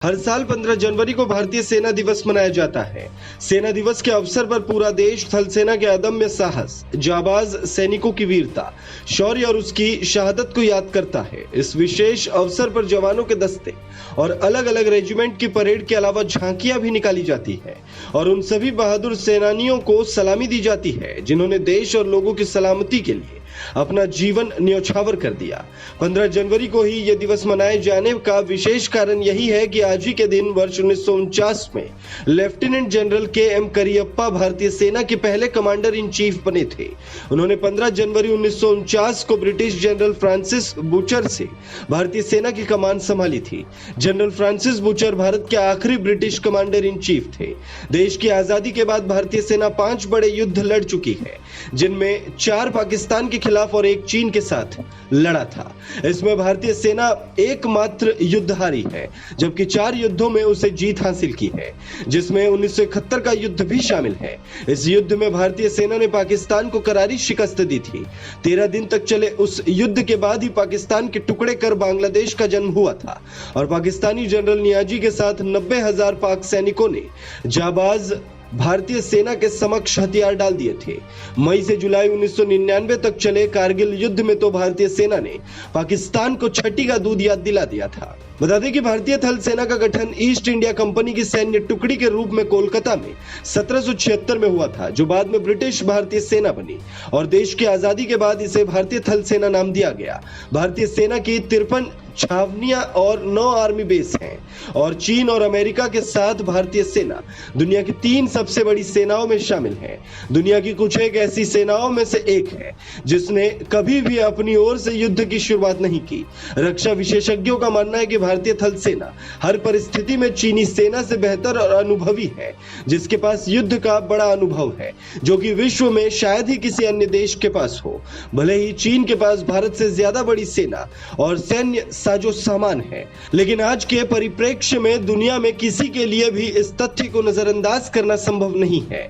हर साल 15 जनवरी को भारतीय सेना दिवस मनाया जाता है। सेना दिवस के अवसर पर पूरा देश थल सेना के अदम्य साहस, जाबाज सैनिकों की वीरता, शौर्य और उसकी शहादत को याद करता है। इस विशेष अवसर पर जवानों के दस्ते और अलग अलग रेजिमेंट की परेड के अलावा झांकियां भी निकाली जाती है और उन सभी बहादुर सेनानियों को सलामी दी जाती है जिन्होंने देश और लोगों की सलामती के लिए अपना जीवन न्यौछावर कर दिया। 15 जनवरी को ही यह दिवस मनाए जाने का विशेष कारण यही है कि आज ही के दिन वर्ष 1949 में लेफ्टिनेंट जनरल के.एम. करियप्पा भारतीय सेना के पहले कमांडर इन चीफ बने थे। उन्होंने 15 जनवरी 1949 को ब्रिटिश जनरल फ्रांसिस बूचर से भारतीय सेना की कमान संभाली थी। जनरल फ्रांसिस बूचर भारत के आखिरी ब्रिटिश कमांडर इन चीफ थे। देश की आजादी के बाद भारतीय सेना 5 बड़े युद्ध लड़ चुकी है, जिनमें 4 पाकिस्तान के खिलाफ और 1 चीन के साथ लड़ा था। इसमें भारतीय सेना एकमात्र युद्ध हारी है, जबकि 4 युद्धों में उसे जीत हासिल की है, जिसमें 1971 का युद्ध भी शामिल है। इस युद्ध में भारतीय सेना ने पाकिस्तान को करारी शिकस्त दी थी। 13 दिन तक चले उस युद्ध के बाद ही पाकिस्तान के टुकड़े कर बांग्लादेश का जन्म हुआ था और पाकिस्तानी जनरल नियाजी के साथ 90,000 पाक सैनिकों ने जाबाज भारतीय सेना के समक्ष हथियार डाल दिए थे। मई से जुलाई 1999 तक चले कारगिल युद्ध में तो भारतीय सेना ने पाकिस्तान को छठी का दूध याद दिला दिया था। बता दें कि भारतीय थल सेना का गठन ईस्ट इंडिया कंपनी की सैन्य टुकड़ी के रूप में कोलकाता में 1776 में हुआ था, जो बाद में ब्रिटिश भारतीय सेना बनी और देश की आजादी के बाद इसे भारतीय थल सेना नाम दिया गया। भारतीय सेना की 53 छावनियां और 9 आर्मी बेस हैं और चीन और अमेरिका के साथ भारतीय सेना दुनिया की 3 सबसे बड़ी सेनाओं में शामिल है। दुनिया की कुछ एक ऐसी सेनाओं में से एक है जिसने कभी भी अपनी ओर से युद्ध की शुरुआत नहीं की। रक्षा विशेषज्ञों का मानना है कि भारतीय थल सेना हर परिस्थिति में चीनी सेना से बेहतर और अनुभवी है, जिसके पास युद्ध का बड़ा अनुभव है, जो कि विश्व में शायद ही किसी अन्य देश के पास हो। भले ही चीन के पास भारत से ज्यादा बड़ी सेना और सैन्य साजो सामान है, लेकिन आज के परिप्रेक्ष्य में दुनिया में किसी के लिए भी इस तथ्य को नजरअंदाज करना संभव नहीं है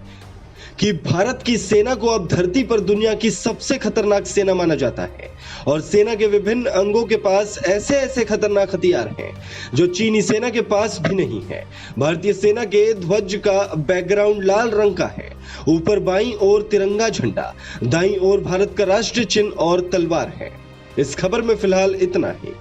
कि भारत की सेना को अब धरती पर दुनिया की सबसे खतरनाक सेना माना जाता है और सेना के विभिन्न अंगों के पास ऐसे ऐसे खतरनाक हथियार हैं जो चीनी सेना के पास भी नहीं है। भारतीय सेना के ध्वज का बैकग्राउंड लाल रंग का है। ऊपर बाईं ओर तिरंगा झंडा, दाईं ओर भारत का राष्ट्रीय चिन्ह और तलवार है। इस खबर में फिलहाल इतना ही।